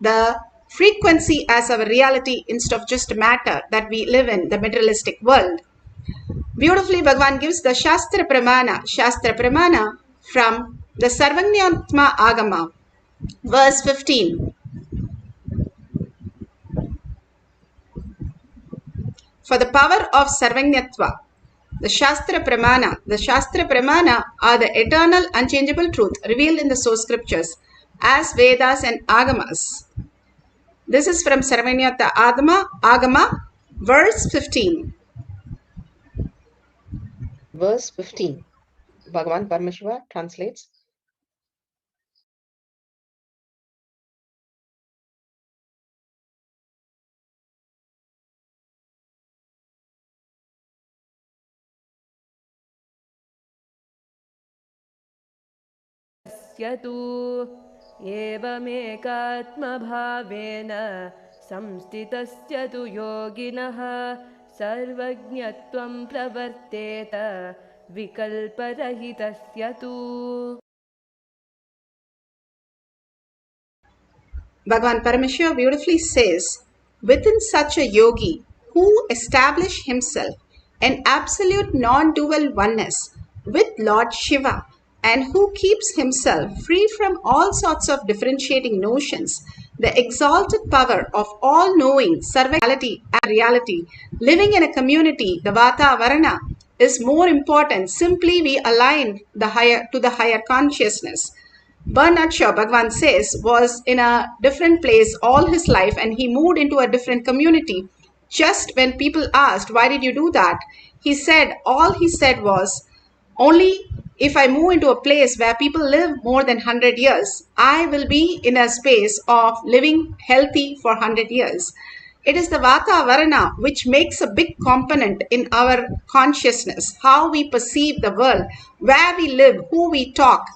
the frequency as our reality instead of just matter that we live in the materialistic world. Beautifully, Bhagavan gives the Shastra Pramana from the Sarvanyatma Agama, verse 15. For the power of Sarvanyatva, the Shastra Pramana are the eternal, unchangeable truth revealed in the source scriptures as Vedas and Agamas. This is from Sarvanyatma Agama, verse 15. Verse 15. Bhagavan Paramashiva translates. एवमेकात्मभावेन संस्थितस्य तु योगिनः सर्वज्ञत्वं प्रवर्तेत विकल्परहितस्य तु. Bhagavan Paramashiva beautifully says, within such a yogi who established himself an absolute non-dual oneness with Lord Shiva and who keeps himself free from all sorts of differentiating notions, the exalted power of all-knowing Sarva reality, living in a community, the Vata Varana, is more important. Simply we align the higher consciousness. Bernard Shaw, Bhagavan says, was in a different place all his life and he moved into a different community. Just when people asked, why did you do that? All he said was, only if I move into a place where people live more than 100 years, I will be in a space of living healthy for 100 years. It is the Vata Varana which makes a big component in our consciousness, how we perceive the world, where we live, who we talk.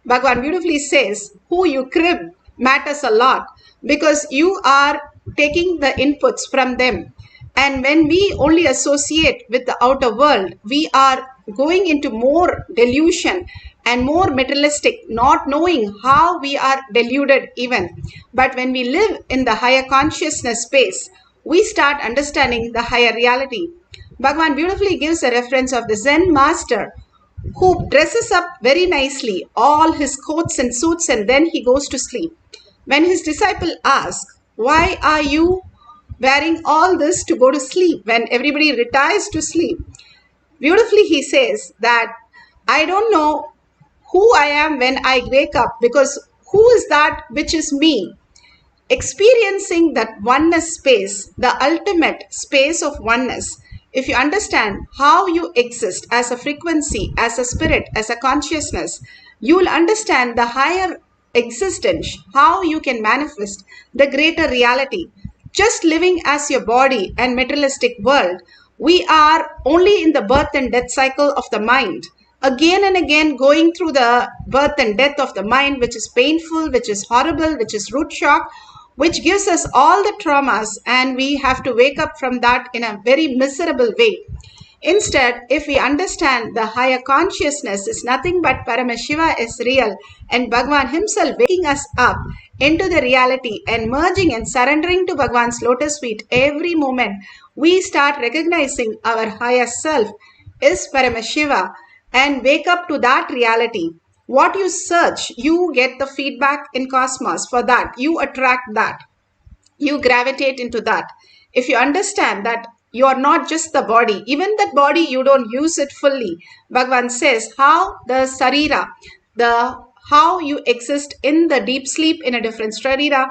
Bhagavan beautifully says, who you crib matters a lot because you are taking the inputs from them. And when we only associate with the outer world, we are going into more delusion and more materialistic, not knowing how we are deluded even. But when we live in the higher consciousness space, we start understanding the higher reality. Bhagavan beautifully gives a reference of the Zen master who dresses up very nicely, all his coats and suits, and then he goes to sleep. When his disciple asks, why are you wearing all this to go to sleep when everybody retires to sleep? Beautifully he says that I don't know who I am when I wake up, because who is that which is me? Experiencing that oneness space, the ultimate space of oneness, if you understand how you exist as a frequency, as a spirit, as a consciousness, you will understand the higher existence, how you can manifest the greater reality. Just living as your body and materialistic world, we are only in the birth and death cycle of the mind. Again and again going through the birth and death of the mind, which is painful, which is horrible, which is root shock, which gives us all the traumas, and we have to wake up from that in a very miserable way. Instead, if we understand the higher consciousness is nothing but Paramashiva is real and Bhagavan himself waking us up into the reality and merging and surrendering to Bhagavan's lotus feet every moment, we start recognizing our higher self is Paramashiva and wake up to that reality. What you search, you get the feedback in cosmos. For that, you attract that. You gravitate into that. If you understand that you are not just the body, even that body, you don't use it fully. Bhagavan says how the sarira, how you exist in the deep sleep in a different sarira,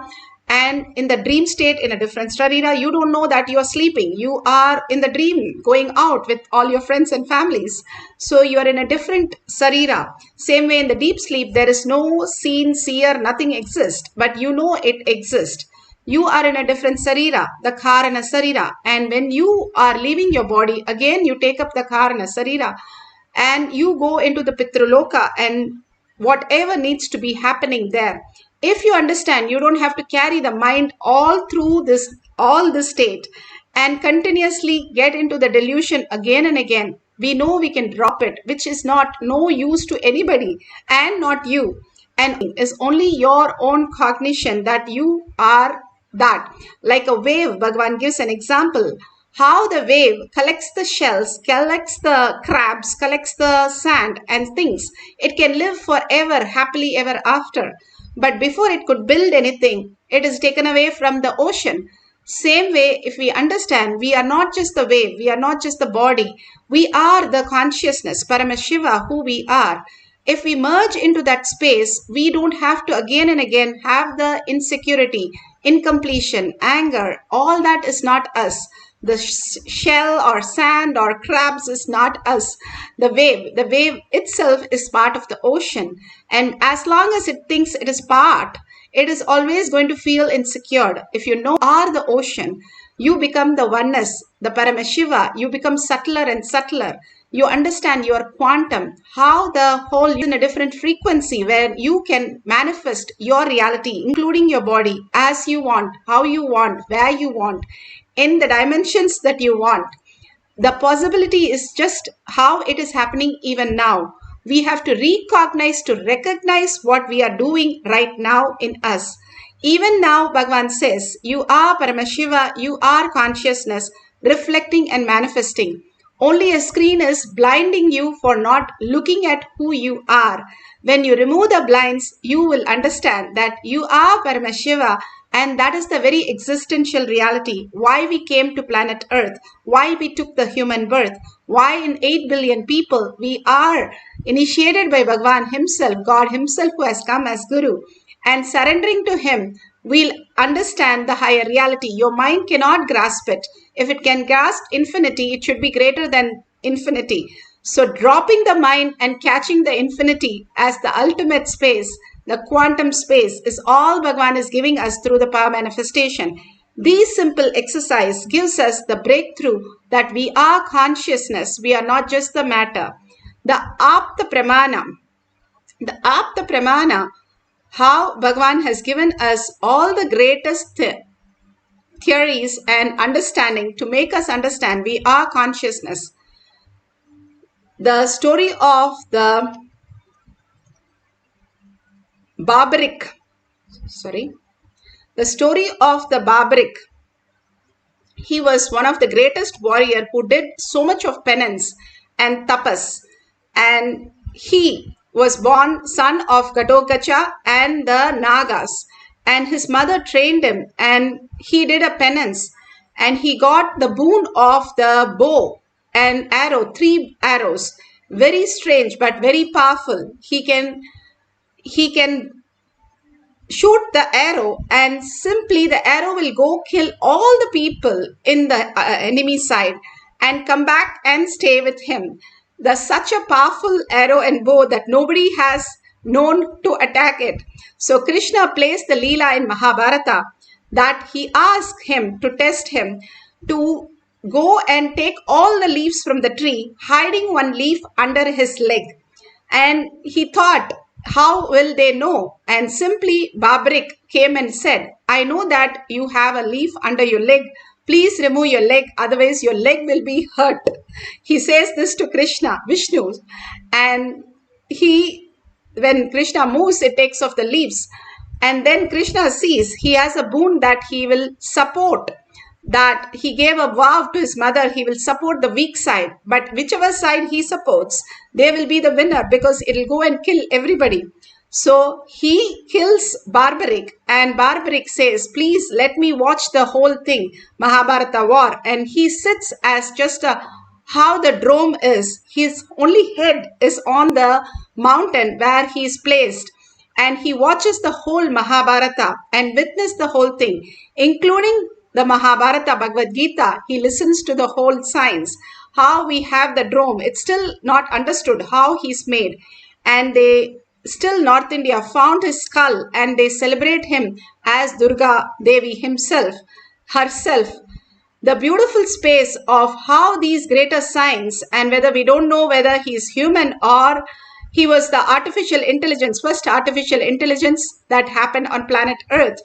and in the dream state in a different sarira. You don't know that you are sleeping. You are in the dream going out with all your friends and families. So you are in a different sarira. Same way in the deep sleep, there is no seen, seer, nothing exists, but you know it exists. You are in a different sarira, the karana sarira. And when you are leaving your body, again you take up the karana sarira and you go into the pitraloka and whatever needs to be happening there. If you understand, you don't have to carry the mind all through all this state and continuously get into the delusion again and again. We know we can drop it, which is not no use to anybody and not you. and is only your own cognition that you are that. Like a wave, Bhagavan gives an example. How the wave collects the shells, collects the crabs, collects the sand and things. It can live forever, happily ever after. But before it could build anything, it is taken away from the ocean. Same way, if we understand, we are not just the wave, we are not just the body, we are the consciousness, Paramashiva, who we are. If we merge into that space, we don't have to again and again have the insecurity, incompletion, anger. All that is not us. The shell or sand or crabs is not us. The wave itself is part of the ocean. And as long as it thinks it is part, it is always going to feel insecure. If you know you are the ocean, you become the oneness, the Paramashiva, you become subtler and subtler. You understand your quantum, how the whole is in a different frequency where you can manifest your reality, including your body, as you want, how you want, where you want, in the dimensions that you want. The possibility is just how it is happening even now. We have to recognize what we are doing right now in us. Even now, Bhagavan says, you are Paramashiva, you are consciousness, reflecting and manifesting. Only a screen is blinding you for not looking at who you are. When you remove the blinds, you will understand that you are Paramashiva, and that is the very existential reality. Why we came to planet Earth, why we took the human birth, why in 8 billion people we are initiated by Bhagavan himself, God himself who has come as Guru. And surrendering to him, we'll understand the higher reality. Your mind cannot grasp it. If it can grasp infinity, it should be greater than infinity. So dropping the mind and catching the infinity as the ultimate space, the quantum space, is all Bhagavan is giving us through the power manifestation. This simple exercise gives us the breakthrough that we are consciousness. We are not just the matter. The Apta Pramana, how Bhagavan has given us all the greatest theories and understanding to make us understand we are consciousness. The story of the Barbaric, he was one of the greatest warrior who did so much of penance and tapas, and he was born son of Gatotkacha and the Nagas, and his mother trained him and he did a penance and he got the boon of the bow and arrow, 3 arrows, very strange but very powerful. He can shoot the arrow and simply the arrow will go kill all the people in the enemy side and come back and stay with him. There's such a powerful arrow and bow that nobody has known to attack it. So Krishna placed the Leela in Mahabharata that he asked him to test him to go and take all the leaves from the tree, hiding one leaf under his leg. And he thought, how will they know? And simply Barbaric came and said, I know that you have a leaf under your leg. Please remove your leg, otherwise your leg will be hurt. He says this to Krishna, Vishnu. And when Krishna moves, it takes off the leaves. And then Krishna sees he has a boon that he will support, that he gave a vow to his mother, he will support the weak side. But whichever side he supports, they will be the winner because it will go and kill everybody. So he kills Barbaric and Barbaric says, please let me watch the whole thing, Mahabharata war. And he sits as just how the drome is. His only head is on the mountain where he is placed. And he watches the whole Mahabharata and witness the whole thing, including the Mahabharata, Bhagavad Gita. He listens to the whole science, how we have the drome. It's still not understood how he's made. And they still, North India found his skull and they celebrate him as Durga Devi herself. The beautiful space of how these greater science, and whether we don't know whether he is human or he was the artificial intelligence, first artificial intelligence that happened on planet Earth.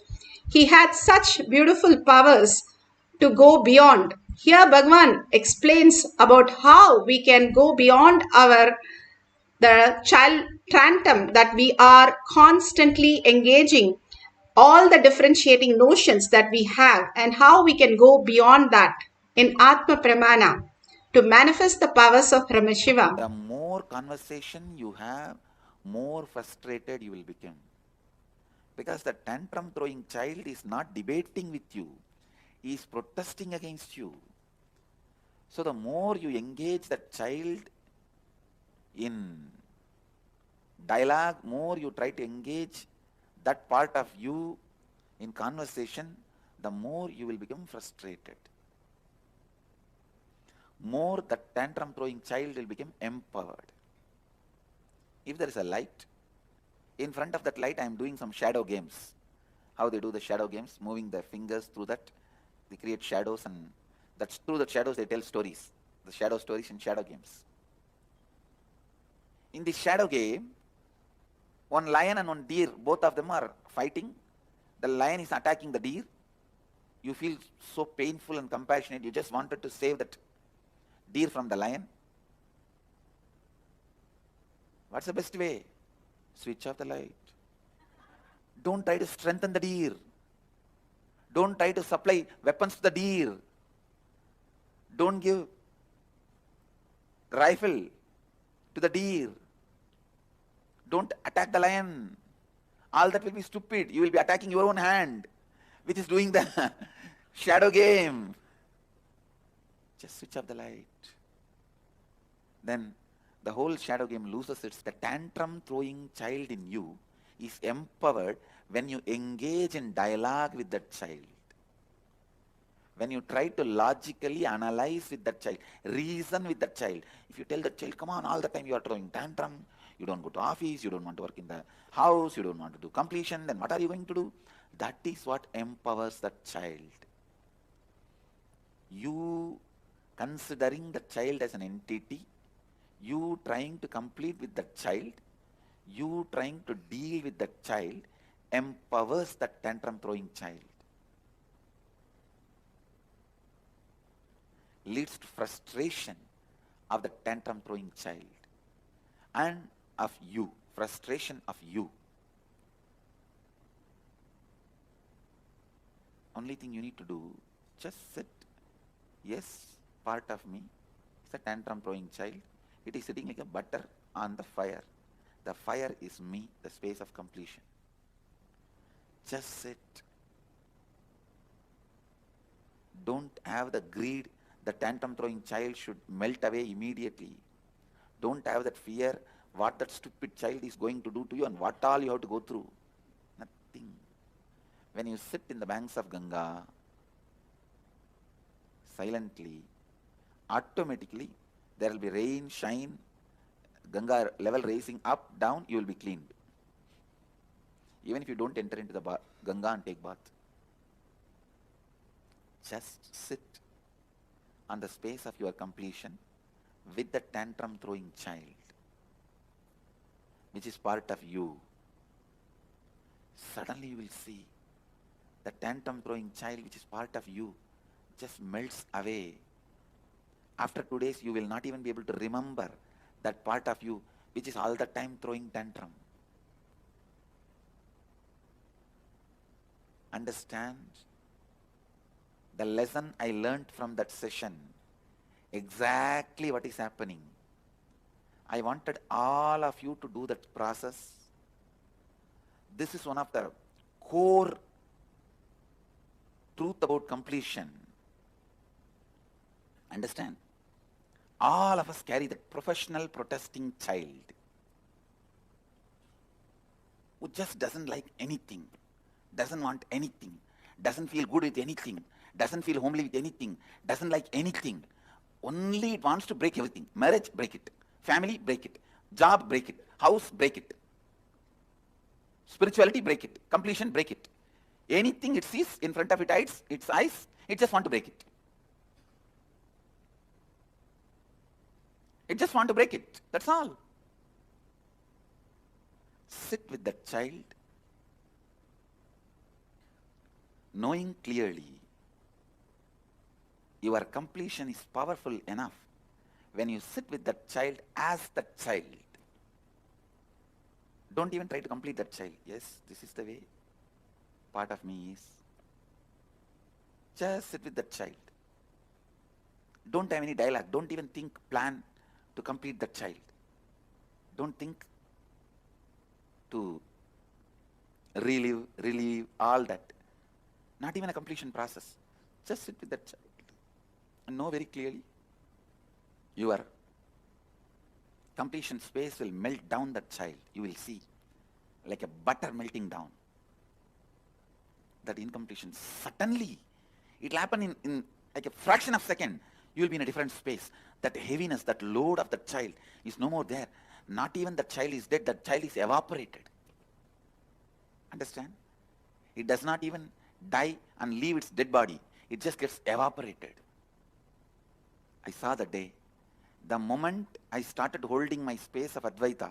He had such beautiful powers to go beyond. Here Bhagavan explains about how we can go beyond the tantrum that we are constantly engaging all the differentiating notions that we have and how we can go beyond that in Atma Pramana to manifest the powers of Paramashiva. The more conversation you have, more frustrated you will become. Because the tantrum throwing child is not debating with you, he is protesting against you. So the more you engage that child in dialogue, more you try to engage that part of you in conversation, the more you will become frustrated. More the tantrum throwing child will become empowered. If there is a light, in front of that light I am doing some shadow games. How they do the shadow games, moving their fingers through that, they create shadows, and that's through the shadows they tell stories, the shadow stories and shadow games. In the shadow game, one lion and one deer, both of them are fighting. The lion is attacking the deer. You feel so painful and compassionate, you just wanted to save that deer from the lion. What's the best way? Switch off the light. Don't try to strengthen the deer. Don't try to supply weapons to the deer. Don't give rifle to the deer. Don't attack the lion. All that will be stupid. You will be attacking your own hand, which is doing the shadow game. Just switch off the light. Then the whole shadow game loses its. The tantrum throwing child in you is empowered when you engage in dialogue with that child. When you try to logically analyze with that child, reason with that child. If you tell that child, come on, all the time you are throwing tantrum, you don't go to office, you don't want to work in the house, you don't want to do completion, then what are you going to do? That is what empowers that child. You considering the child as an entity, you trying to complete with that child, you trying to deal with that child, empowers that tantrum throwing child. Leads to frustration of the tantrum throwing child and of you, frustration of you. Only thing you need to do, just sit. Yes, part of me is a tantrum throwing child. It is sitting like a butter on the fire. The fire is me, the space of completion. Just sit. Don't have the greed. The tantrum throwing child should melt away immediately. Don't have that fear what that stupid child is going to do to you and what all you have to go through. Nothing. When you sit in the banks of Ganga, silently, automatically there will be rain, shine, Ganga level raising up, down, you will be cleaned. Even if you don't enter into the Ganga and take bath. Just sit on the space of your completion with the tantrum throwing child, which is part of you. Suddenly you will see the tantrum throwing child, which is part of you, just melts away. After 2 days, you will not even be able to remember that part of you, which is all the time throwing tantrum. Understand the lesson I learnt from that session, exactly what is happening. I wanted all of you to do that process. This is one of the core truth about completion. Understand? All of us carry that professional protesting child who just doesn't like anything, doesn't want anything, doesn't feel good with anything, doesn't feel homely with anything, doesn't like anything. Only it wants to break everything. Marriage, break it. Family, break it. Job, break it. House, break it. Spirituality, break it. Completion, break it. Anything it sees in front of its eyes, it just wants to break it. It just wants to break it. That's all. Sit with that child, knowing clearly your completion is powerful enough when you sit with that child as that child. Don't even try to complete that child. Yes, this is the way part of me is. Just sit with that child. Don't have any dialogue. Don't even think, plan to complete that child. Don't think to relieve, all that. Not even a completion process. Just sit with that child and know very clearly your completion space will melt down that child. You will see like a butter melting down. That incompletion, suddenly, it will happen in like a fraction of a second. You will be in a different space. That heaviness, that load of that child is no more there. Not even that child is dead, that child is evaporated. Understand? It does not even die and leave its dead body. It just gets evaporated. I saw that day. The moment I started holding my space of Advaita,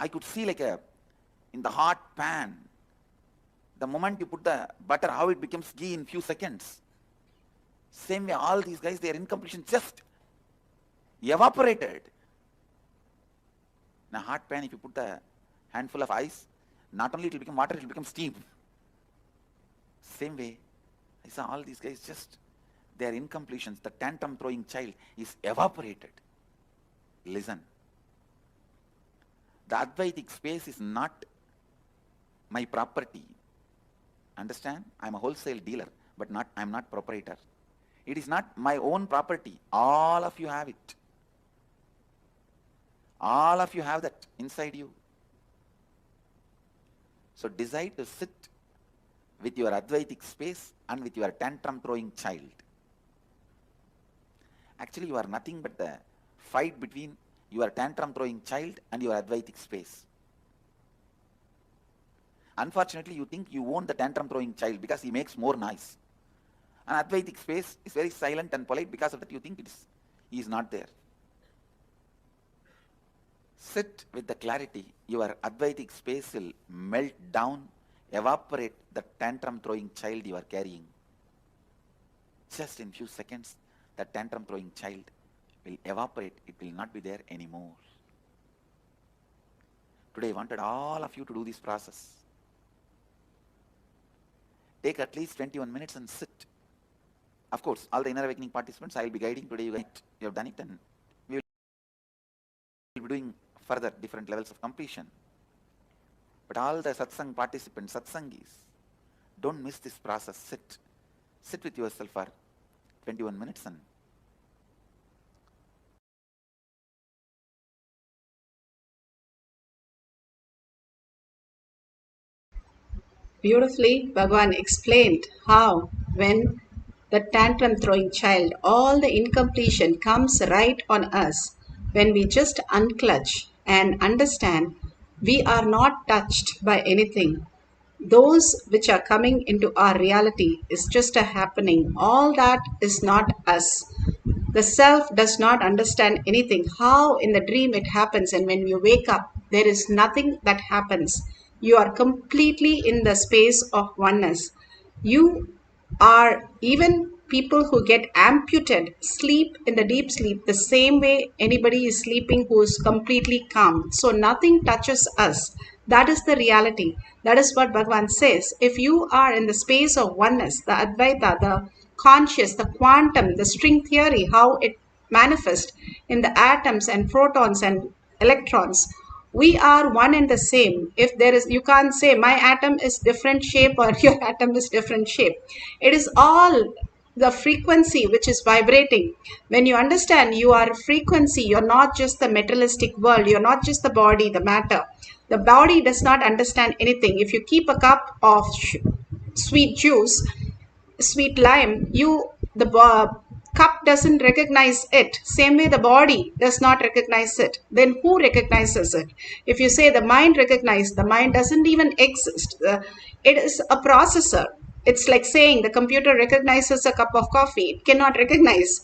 I could see like in the hot pan, the moment you put the butter, how it becomes ghee in few seconds. Same way, all these guys, their incompletion just evaporated. In a hot pan, if you put a handful of ice, not only it will become water, it will become steam. Same way, I saw all these guys just, their incompletions, the tantrum throwing child is evaporated. Listen. The Advaitic space is not my property. Understand? I am a wholesale dealer, but I am not proprietor. It is not my own property. All of you have it. All of you have that inside you. So decide to sit with your Advaitic space and with your tantrum throwing child. Actually, you are nothing but the fight between your tantrum throwing child and your Advaitic space. Unfortunately, you think you own the tantrum throwing child because he makes more noise. An Advaitic space is very silent and polite. Because of that, you think he is not there. Sit with the clarity. Your Advaitic space will melt down, evaporate the tantrum throwing child you are carrying. Just in few seconds, the tantrum throwing child will evaporate. It will not be there anymore. Today I wanted all of you to do this process. Take at least 21 minutes and sit. Of course, all the inner awakening participants, I will be guiding today. You have done it, and we will be doing further different levels of completion. But all the satsang participants, satsangis, don't miss this process. Sit with yourself for 21 minutes and Beautifully, Bhagavan explained how, when the tantrum throwing child, all the incompletion comes right on us, when we just unclutch and understand we are not touched by anything. Those which are coming into our reality is just a happening. All that is not us. The self does not understand anything. How in the dream it happens, and when you wake up, there is nothing that happens. You are completely in the space of oneness. You are, even people who get amputated sleep in the deep sleep the same way anybody is sleeping who is completely calm. So nothing touches us. That is the reality. That is what Bhagavan says. If you are in the space of oneness, the Advaita, the conscious, the quantum, the string theory, how it manifests in the atoms and protons and electrons, we are one and the same. If there is, you can't say my atom is different shape or your atom is different shape. It is all the frequency which is vibrating. When you understand you are a frequency, you're not just the materialistic world, you're not just the body, the matter. The body does not understand anything. If you keep a cup of sweet juice, sweet lime, the cup doesn't recognize it. Same way the body does not recognize it. Then who recognizes it? If you say the mind recognizes, the mind doesn't even exist. It is a processor. It's like saying the computer recognizes a cup of coffee. It cannot recognize.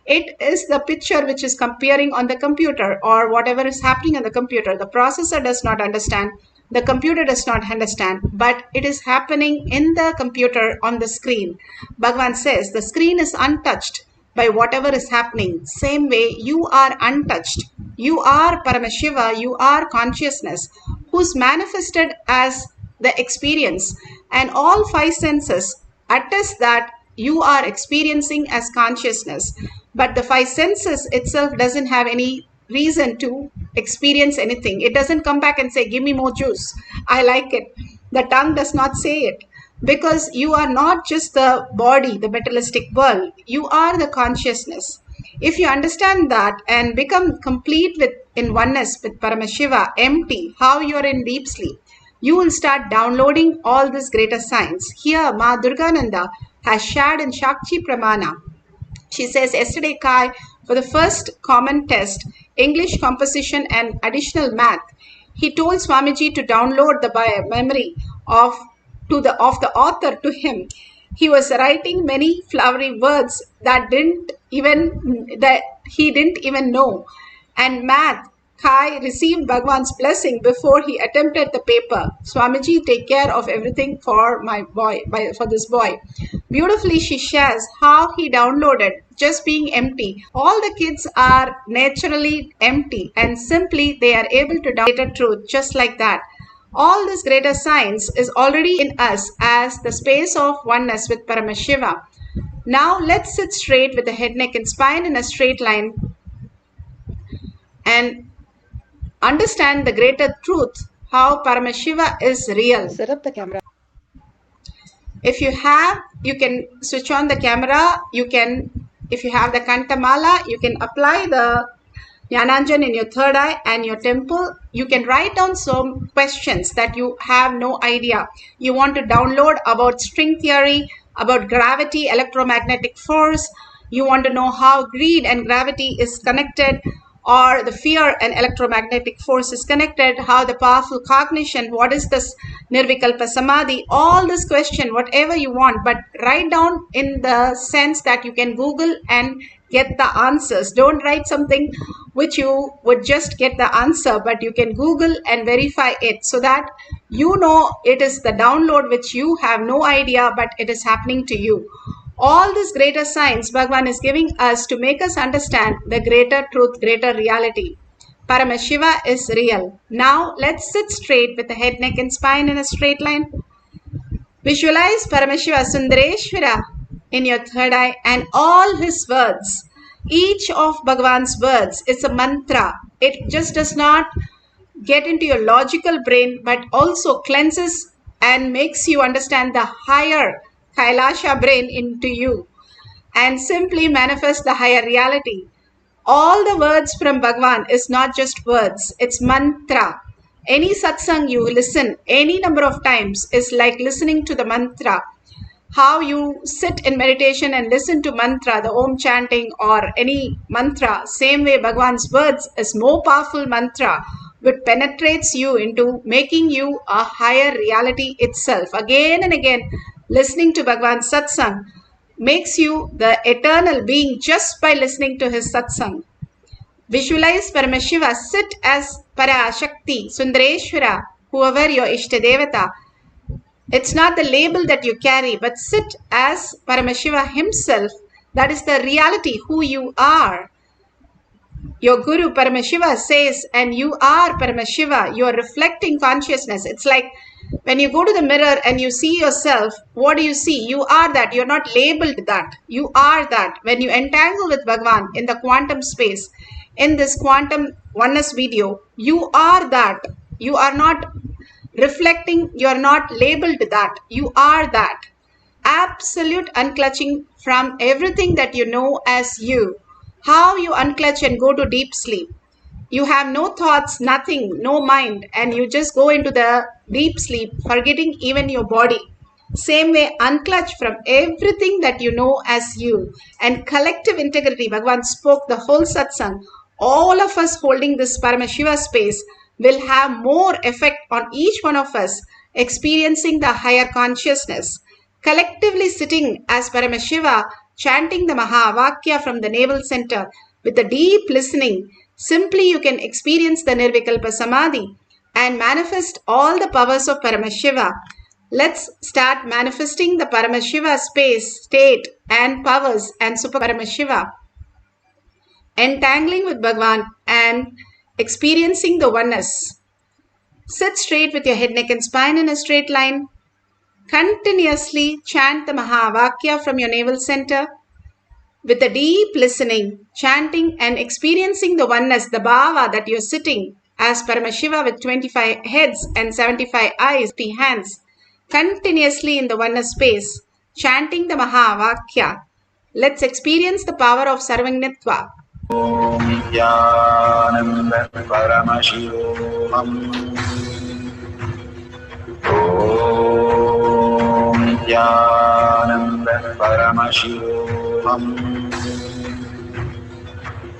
It is the picture which is appearing on the computer or whatever is happening on the computer. The processor does not understand. The computer does not understand, but it is happening in the computer on the screen. Bhagavan says the screen is untouched. by whatever is happening. Same way, you are untouched. You are Paramashiva, you are consciousness, who's manifested as the experience, and all five senses attest that you are experiencing as consciousness. But the five senses itself doesn't have any reason to experience anything. It doesn't come back and say, give me more juice, I like it. The tongue does not say it, because you are not just the body, the materialistic world. You are the consciousness. If you understand that and become complete with in oneness with Paramashiva, empty, how you are in deep sleep, you will start downloading all these greater signs. Here, Ma Durgananda has shared in Shakti Pramana. She says, yesterday, Kai, for the first common test, English composition and additional math, he told Swamiji to download the memory of the author to him. He was writing many flowery words that he didn't even know. And math, Kai received Bhagwan's blessing before he attempted the paper. Swamiji, take care of everything for my boy, for this boy. Beautifully, she shares how he downloaded just being empty. All the kids are naturally empty, and simply they are able to download truth just like that. All this greater science is already in us as the space of oneness with Paramashiva. Now let's sit straight with the head, neck and spine in a straight line and understand the greater truth, how Paramashiva is real. Set up the camera. If you have, you can switch on the camera. If you have the Kantamala, you can apply the Jnananjan in your third eye and your temple. You can write down some questions that you have no idea. You want to download about string theory, about gravity, electromagnetic force. You want to know how greed and gravity is connected, or the fear and electromagnetic force is connected, how the powerful cognition, what is this Nirvikalpa Samadhi, all this question, whatever you want, but write down in the sense that you can Google and get the answers. Don't write something which you would just get the answer, but you can Google and verify it so that you know it is the download which you have no idea, but it is happening to you. All this greater science Bhagavan is giving us to make us understand the greater truth, greater reality. Paramashiva is real. Now let's sit straight with the head, neck and spine in a straight line. Visualize Paramashiva Sundareshwara in your third eye and all his words. Each of Bhagavan's words is a mantra. It just does not get into your logical brain, but also cleanses and makes you understand the higher Kailasha brain into you and simply manifest the higher reality. All the words from Bhagavan is not just words, it's mantra. Any satsang you listen any number of times is like listening to the mantra. How you sit in meditation and listen to mantra, the Om chanting or any mantra, same way Bhagavan's words is more powerful mantra which penetrates you into making you a higher reality itself. Again and again, listening to Bhagavan's satsang makes you the eternal being just by listening to his satsang. Visualize Paramashiva, sit as Parashakti, Sundareshwara, whoever your Ishtadevata. It's not the label that you carry, but sit as Paramashiva himself. That is the reality, who you are. Your Guru Paramashiva says, and you are Paramashiva, you are reflecting consciousness. It's like when you go to the mirror and you see yourself, what do you see? You are that. You're not labeled that. You are that. When you entangle with Bhagavan in the quantum space, in this quantum oneness video, you are that. You are not reflecting, you are not labeled that. You are that. Absolute unclutching from everything that you know as you. How you unclutch and go to deep sleep. You have no thoughts, nothing, no mind, and you just go into the deep sleep, forgetting even your body. Same way, unclutch from everything that you know as you. And collective integrity, Bhagavan spoke the whole satsang. All of us holding this Paramashiva space will have more effect on each one of us experiencing the higher consciousness. Collectively sitting as Paramashiva, chanting the Mahavakya from the navel center with a deep listening, simply you can experience the Nirvikalpa Samadhi and manifest all the powers of Paramashiva. Let's start manifesting the Paramashiva space, state and powers and Super Paramashiva, entangling with Bhagavan and experiencing the oneness. Sit straight with your head, neck and spine in a straight line. Continuously chant the Mahavakya from your navel center with a deep listening, chanting and experiencing the oneness, the bhava that you're sitting as Paramashiva with 25 heads and 75 eyes, 50 hands, continuously in the oneness space, chanting the Mahavakya. Let's experience the power of Sarvangnatva. Om Nithyananda Paramashivoham. Om Nithyananda Paramashivoham.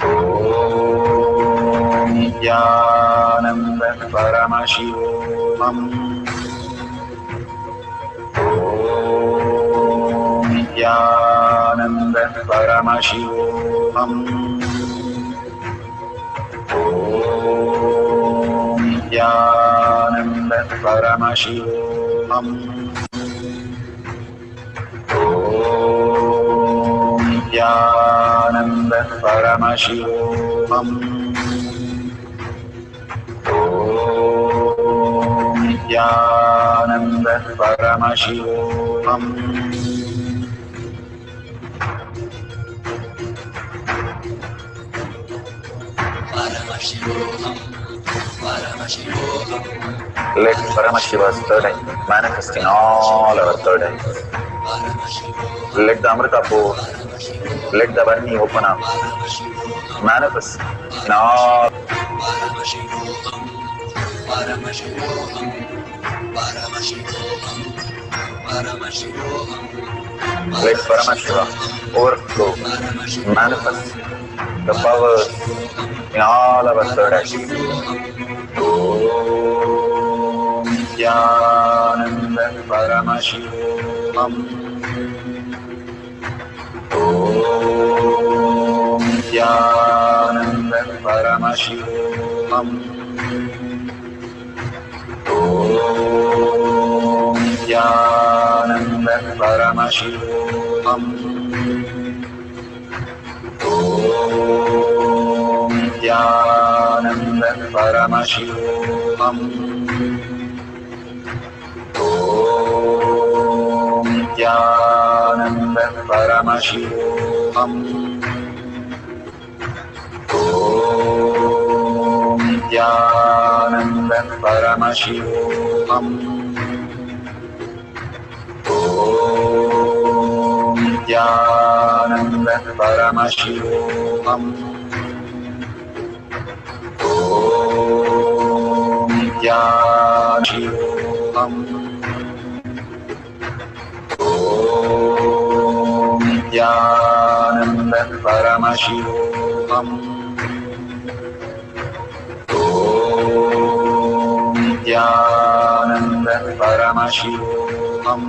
Om Nithyananda Paramashivoham. Om Nithyananda Paramashivoham. Om Nithyananda Paramashivoham. Om Nithyananda Paramashivoham. Om Nithyananda Paramashivoham. Let Paramashiva's third eye manifest in all our third eyes. Let the Amrita pour, let the Varni open up, manifest in all. Let Paramashiva overflow, manifest the powers in all our third eyes. Om Nithyananda Paramashivoham. Om Nithyananda Paramashivoham. Om Nithyananda Paramashivoham. Om Nithyananda Paramashivoham. Om Nithyananda Paramashivoham. Om Nithyananda Paramashivoham. Om Nithyananda Paramashivoham. Om Nithyananda Om Nithyananda Paramashivoham. Om Nithyananda Paramashivoham.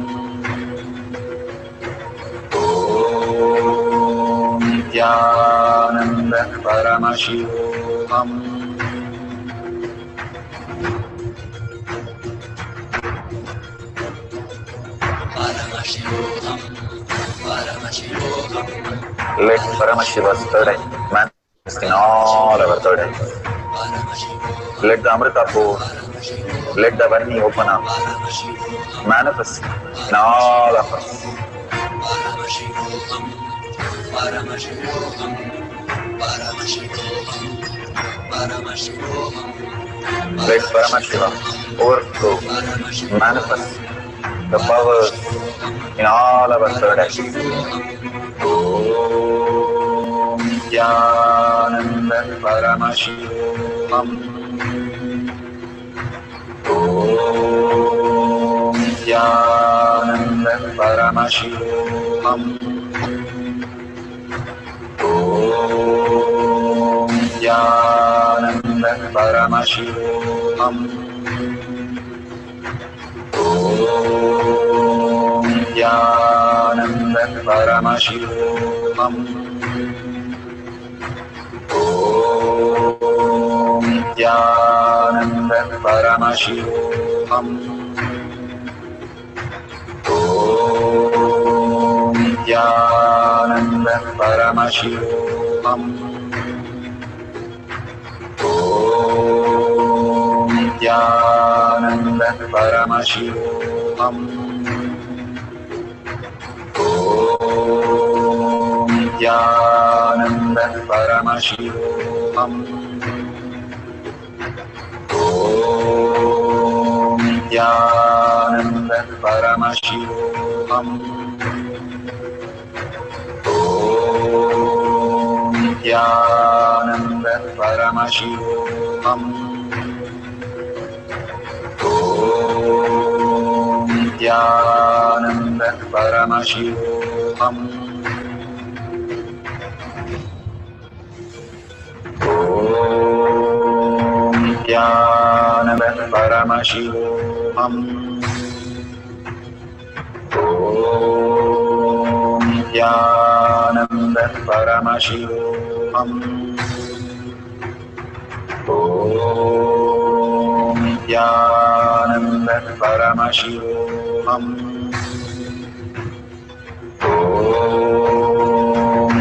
Om Nithyananda Paramashivoham. Let Paramashiva's third eye manifest in all our third eyes. Let the Amrita pour, let the Varni open up, manifest in all of us. Let Paramashiva overflow, manifest the powers in all our third eyes. Om Nithyananda Paramashivoham. Om Nithyananda Paramashivoham. Om Nithyananda Paramashivoham. Om Nithyananda Paramashivoham. Om Nithyananda Paramashivoham. Nithyananda Paramashivoham. Nithyananda Paramashivoham. Nithyananda Paramashivoham. Nithyananda Paramashivoham. Nithyananda Paramashivoham. Nithyananda Paramashivoham. Nithyananda Paramashivoham. Nithyananda Paramashivoham. Nithyananda Paramashivoham. Nithyananda Paramashivoham.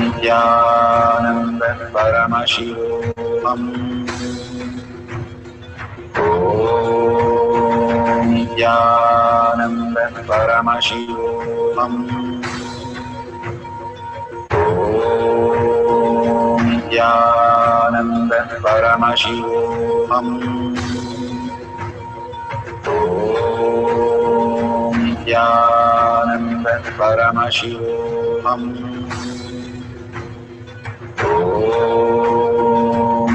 Nithyananda Paramashivoham. Nithyananda Paramashivoham. Nithyananda Paramashivoham.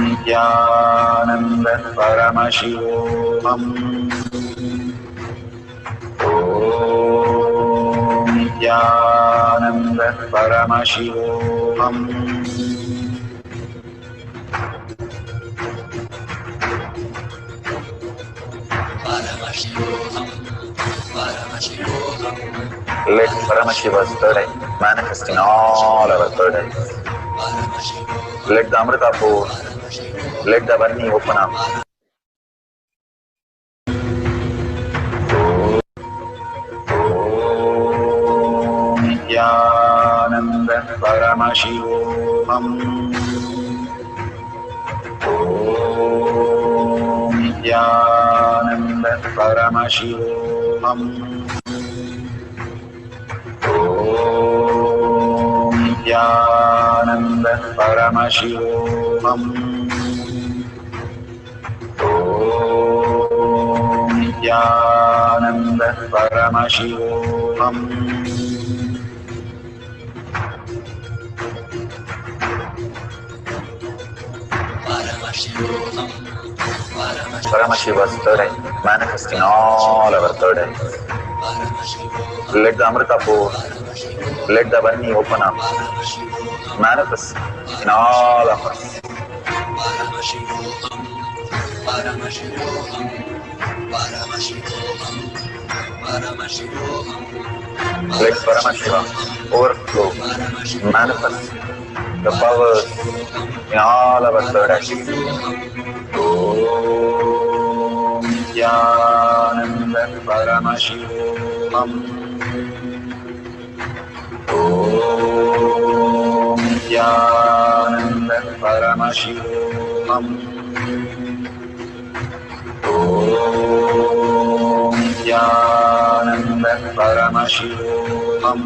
Nithyananda Paramashivoham. Nithyananda Paramashivoham. Let Paramashiva's third eye manifest in all our third eyes. Let the Amrita pour, let the Varni open up. Nithyananda Paramashivoham. Nithyananda Paramashivoham. Nithyananda Paramashivoham. Nithyananda Paramashivoham. Paramashiva's third eye manifest in all our third eyes. Let the Amrita pour, let the Varni open up, manifest in all of us. Let Paramashiva overflow, manifest the powers in all our third eyes. Nithyananda Paramashivoham. Nithyananda Paramashivoham. Nithyananda Paramashivoham.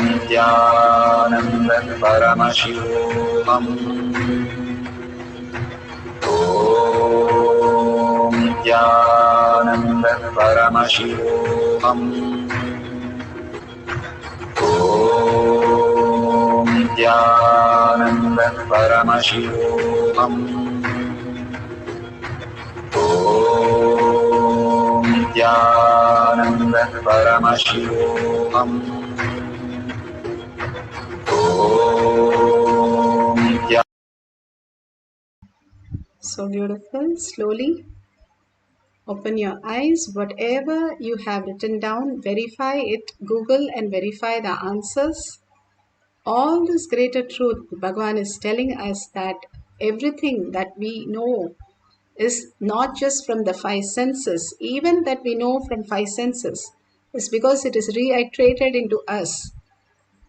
Nithyananda Paramashivoham. Nithyananda Paramashivoham. Nithyananda Paramashivoham. Nithyananda Paramashivoham. So beautiful. Slowly open your eyes. Whatever you have written down, verify it. Google and verify the answers. All this greater truth, Bhagavan is telling us that everything that we know is not just from the five senses, even that we know from five senses, is because it is reiterated into us.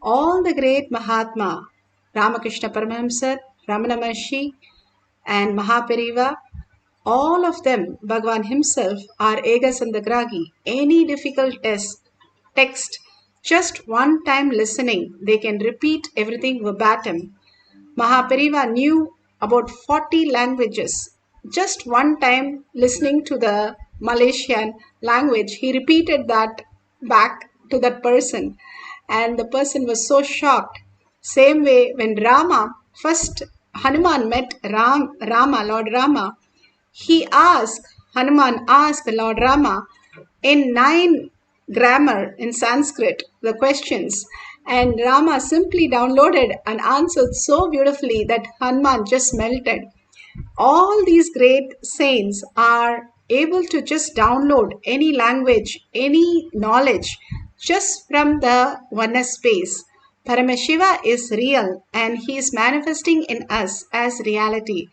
All the great Mahatma, Ramakrishna Paramahamsa, Ramana Maharshi, and Mahapariva, all of them, Bhagavan himself, are Ega Sandagragi. Any difficult text, just one time listening, they can repeat everything verbatim. Mahapariva knew about 40 languages. Just one time listening to the Malaysian language, he repeated that back to that person, and the person was so shocked. Same way, when first Hanuman met Lord Rama, Hanuman asked Lord Rama in 9 grammar in Sanskrit the questions, and Rama simply downloaded and answered so beautifully that Hanuman just melted. All these great saints are able to just download any language, any knowledge just from the oneness space. Paramashiva is real and he is manifesting in us as reality.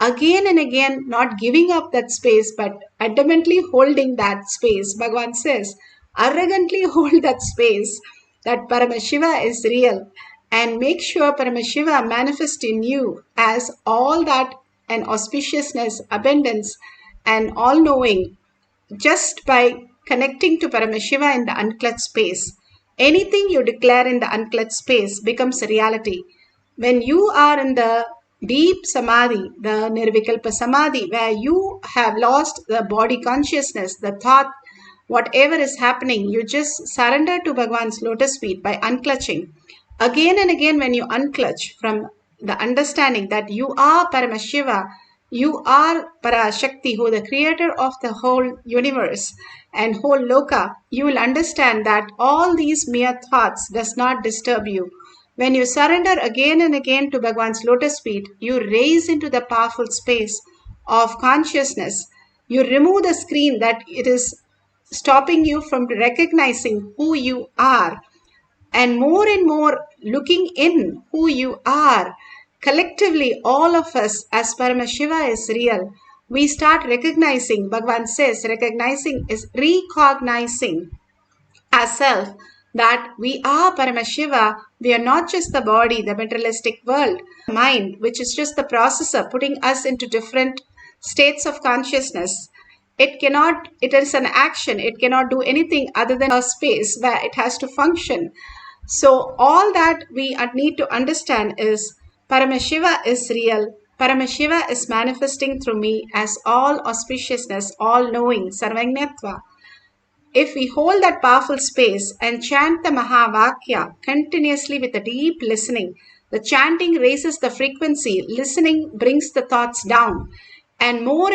Again and again, not giving up that space, but adamantly holding that space. Bhagavan says, arrogantly hold that space, that Paramashiva is real, and make sure Paramashiva manifests in you as all that and auspiciousness, abundance, and all-knowing, just by connecting to Paramashiva in the unclutched space. Anything you declare in the unclutched space becomes a reality. When you are in the deep Samadhi, the Nirvikalpa Samadhi, where you have lost the body consciousness, the thought, whatever is happening, you just surrender to Bhagavan's lotus feet by unclutching. Again and again, when you unclutch from the understanding that you are Paramashiva, you are Parashakti, who the creator of the whole universe and whole loka, you will understand that all these mere thoughts does not disturb you. When you surrender again and again to Bhagavan's lotus feet, you raise into the powerful space of consciousness. You remove the screen that it is stopping you from recognizing who you are, and more looking in who you are. Collectively, all of us, as Paramashiva is real, we start recognizing, Bhagavan says, recognizing is recognizing ourselves that we are Paramashiva. We are not just the body, the materialistic world, mind, which is just the processor putting us into different states of consciousness. It is an action. It cannot do anything other than a space where it has to function. So all that we need to understand is Paramashiva is real. Paramashiva is manifesting through me as all auspiciousness, all knowing, Sarvajñatva. If we hold that powerful space and chant the Mahavakya continuously with a deep listening, the chanting raises the frequency, listening brings the thoughts down. And more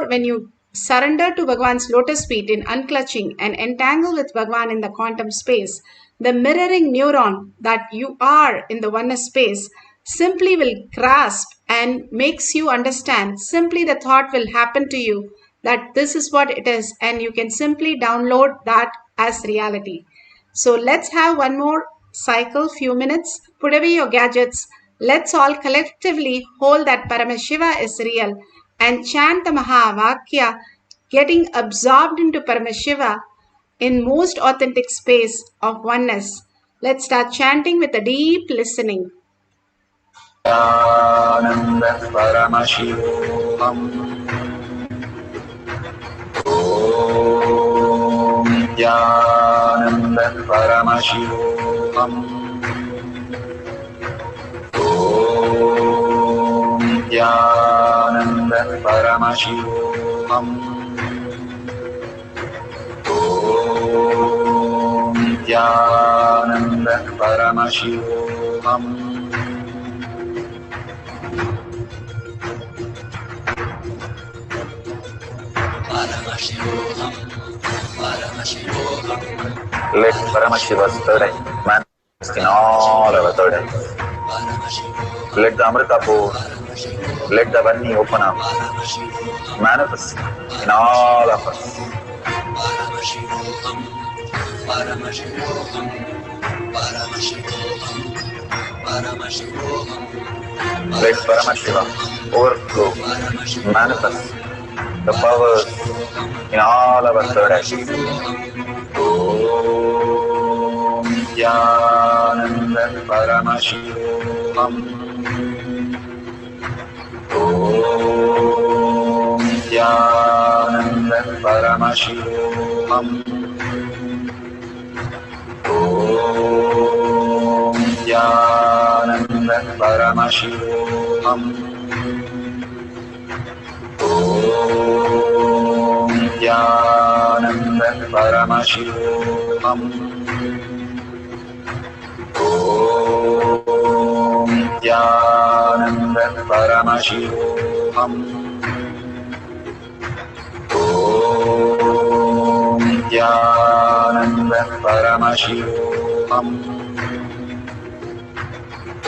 when you surrender to Bhagavan's lotus feet in unclutching and entangle with Bhagavan in the quantum space, the mirroring neuron that you are in the oneness space simply will grasp and makes you understand. Simply the thought will happen to you that this is what it is, and you can simply download that as reality. So let's have one more cycle, few minutes. Put away your gadgets. Let's all collectively hold that Paramashiva is real and chant the Mahavakya, getting absorbed into Paramashiva in most authentic space of oneness. Let's start chanting with a deep listening. Nithyananda Paramashivoham. Om Nithyananda Paramashivoham. Om Nithyananda Paramashivoham. Om Nithyananda Paramashivoham. Paramashivoham, Paramashivoham. Let Paramashiva's third eye manifest in all our third eyes. Let the Amrita pour, let the Vani open up, manifest in all of us. Paramashivoham, Paramashivoham, Paramashivoham, Paramashivoham. Let Paramashiva overflow, manifest the powers in all our third eye. Om Nithyananda Paramashivam. Om Nithyananda Paramashivam. Om Nithyananda Paramashivam. Om Nithyananda Paramashivoham. Om Nithyananda Paramashivoham. Om Nithyananda Paramashivoham. Om Nithyananda Paramashivoham.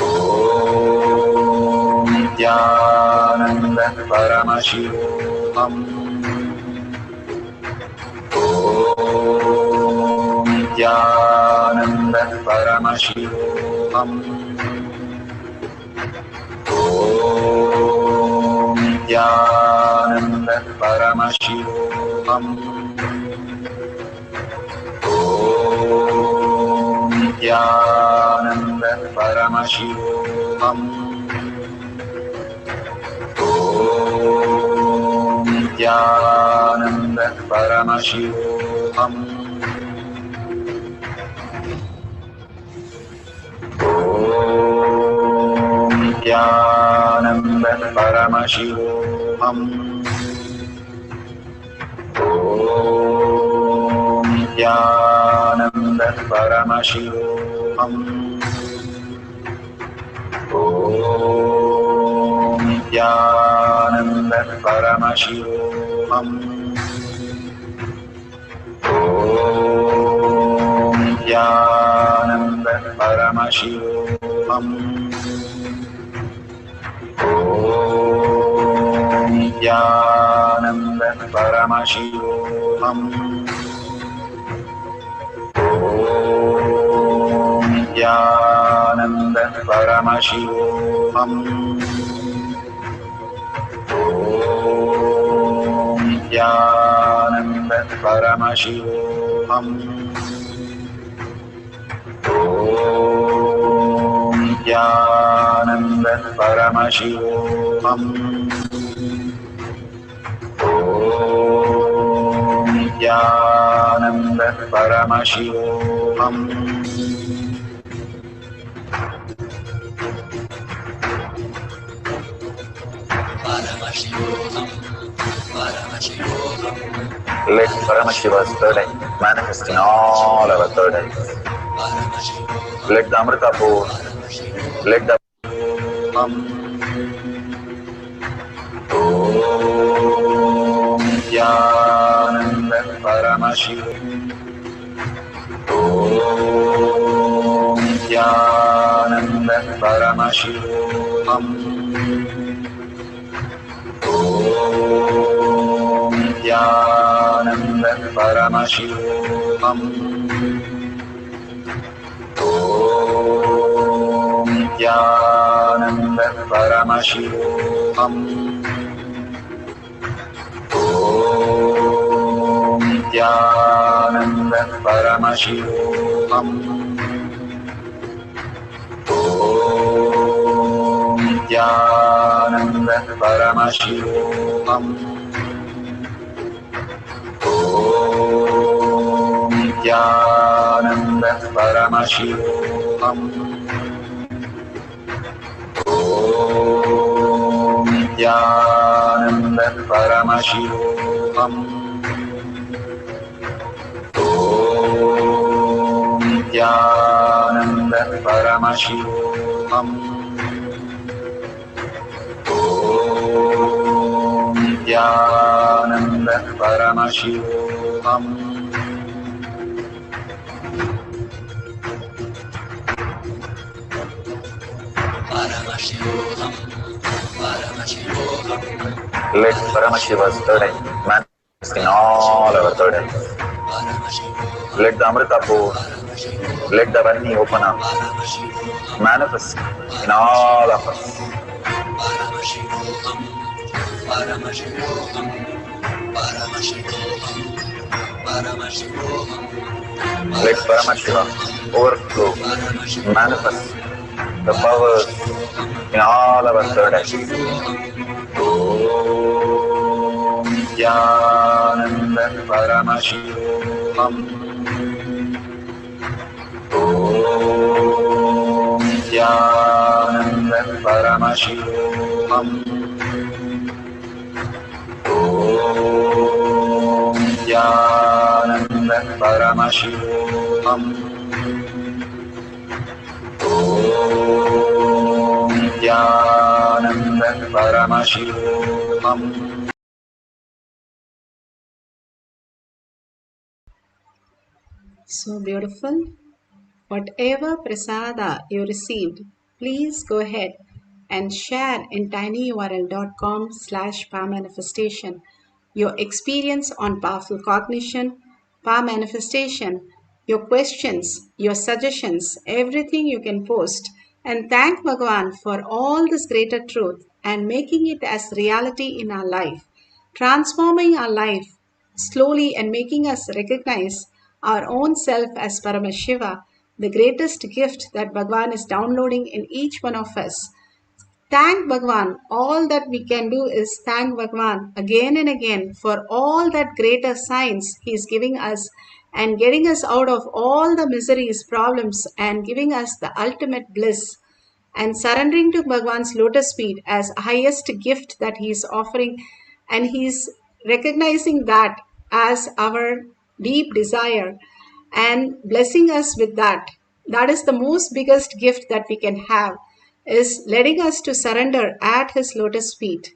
Om Nithyananda Paramashivoham. Om Nithyananda Paramashivoham. Om Nithyananda Paramashivoham. Om Nithyananda Paramashivoham. Om Nithyananda Paramashivoham. Om Nithyananda Paramashivoham. Om Nithyananda Paramashivoham. Om Nithyananda Paramashivoham. Om Nithyananda Paramashivoham. Om Nithyananda Paramashivoham. Om Nithyananda Paramashivoham. Om Nithyananda Paramashivoham. Om Nithyananda Paramashivoham. Paramashivoham. Paramashivoham. Let Paramashiva's third eye manifest in all our third eyes. Paramashivoham. Let the Amrita pour, let the Om Nithyananda Paramashivam. Om Nithyananda Paramashivoham. Om Nithyananda Paramashivoham. Om Nithyananda Paramashivoham. Om Nithyananda Paramashivoham. Om Nithyananda Paramashivoham. Om Nithyananda Paramashivoham. Om Nithyananda Paramashivoham. Om Nithyananda Paramashivoham. Om Nithyananda Paramashivoham. Paramashivoham. Paramashivoham. Let Paramashiva's third eye manifest in all our third eyes. Paramashivoham. Let the Amrita pour, let the Varni open up, Paramashivoham. manifest in all of us. Paramashivoham. Paramashivoham. Paramashivoham, Paramashivoham, Let Paramashiva overflow, manifest the powers in all our third eye. Om Nithyananda Paramashivoham. Om Nithyananda Paramashivoham. Om Nithyananda Paramashivoham. Om Nithyananda Paramashivoham. So beautiful. Whatever prasada you received, please go ahead and share in tinyurl.com/power manifestation your experience on powerful cognition, power manifestation, your questions, your suggestions, everything you can post. And thank Bhagavan for all this greater truth and making it as reality in our life, transforming our life slowly and making us recognize our own self as Paramashiva, the greatest gift that Bhagavan is downloading in each one of us. Thank Bhagavan. All that we can do is thank Bhagavan again and again for all that greater signs He is giving us and getting us out of all the miseries, problems, and giving us the ultimate bliss and surrendering to Bhagavan's lotus feet as highest gift that He is offering, and He is recognizing that as our deep desire and blessing us with that. That is the most biggest gift that we can have, is letting us to surrender at His lotus feet.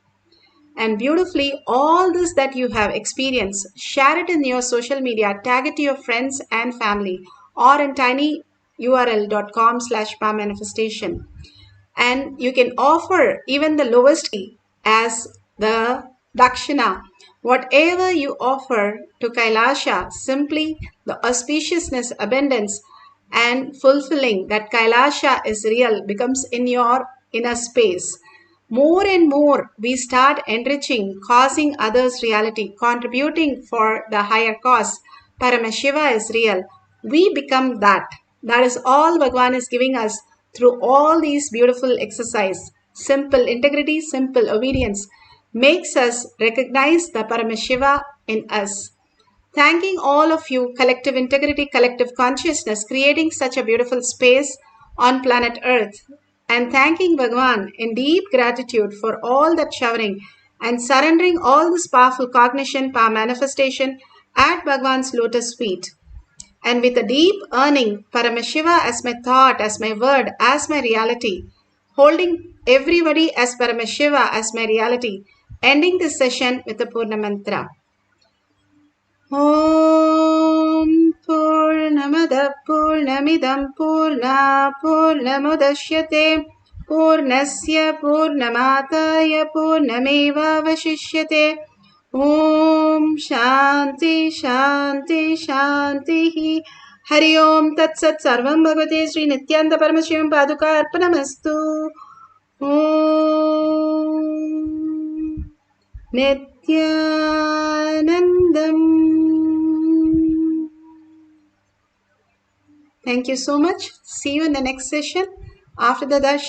And beautifully, all this that you have experienced, share it in your social media, tag it to your friends and family, or in tinyurl.com/power-manifestation. And you can offer even the lowest key as the dakshina. Whatever you offer to Kailasha, simply the auspiciousness, abundance, and fulfilling that Kailasha is real becomes in your inner space. More and more we start enriching, causing others reality, contributing for the higher cause. Paramashiva is real. We become that. That is all Bhagavan is giving us through all these beautiful exercise. Simple integrity, simple obedience makes us recognize the Paramashiva in us. Thanking all of you, collective integrity, collective consciousness, creating such a beautiful space on planet Earth. And thanking Bhagavan in deep gratitude for all that showering and surrendering all this powerful cognition, power manifestation at Bhagavan's lotus feet. And with a deep earning, Paramashiva as my thought, as my word, as my reality, holding everybody as Paramashiva as my reality, ending this session with a Purna Mantra. ॐ पूर्णमदः पूर्णमिदं पूर्णमुदच्यते पूर्णस्य पूर्णमादाय पूर्णमेवावशिष्यते ॐ शान्ति शान्ति शान्तिः हरि ओं तत्सत् सर्वं भगवते श्री नित्यानंद परमशिवं पादुका अर्पणमस्तु ॐ Nithyanandam. Thank you so much. See you in the next session after the darshan.